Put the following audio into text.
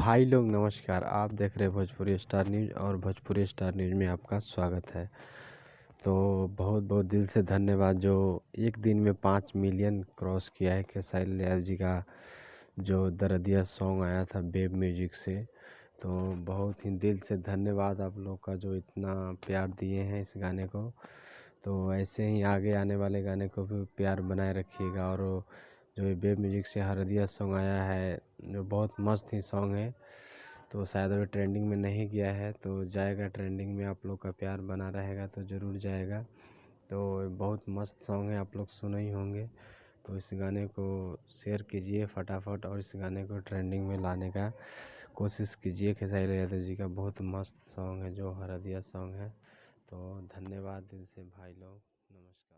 भाई लोग नमस्कार। आप देख रहे हैं भोजपुरी स्टार न्यूज़ और भोजपुरी स्टार न्यूज़ में आपका स्वागत है। तो बहुत बहुत दिल से धन्यवाद जो एक दिन में 5 मिलियन क्रॉस किया है खेसारी लाल जी का जो दर्दिया सॉन्ग आया था बेब म्यूजिक से। तो बहुत ही दिल से धन्यवाद आप लोग का जो इतना प्यार दिए हैं इस गाने को। तो ऐसे ही आगे आने वाले गाने को भी प्यार बनाए रखिएगा। और जो ये बेब म्यूजिक से हरदिया सॉन्ग आया है जो बहुत मस्त ही सॉन्ग है। तो शायद अभी ट्रेंडिंग में नहीं गया है तो जाएगा ट्रेंडिंग में। आप लोग का प्यार बना रहेगा तो ज़रूर जाएगा। तो बहुत मस्त सॉन्ग है, आप लोग सुने ही होंगे। तो इस गाने को शेयर कीजिए फटाफट और इस गाने को ट्रेंडिंग में लाने का कोशिश कीजिए। खेसारी लाल यादव जी का बहुत मस्त सॉन्ग है जो हरदिया सॉन्ग है। तो धन्यवाद दिल से भाई लोग, नमस्कार।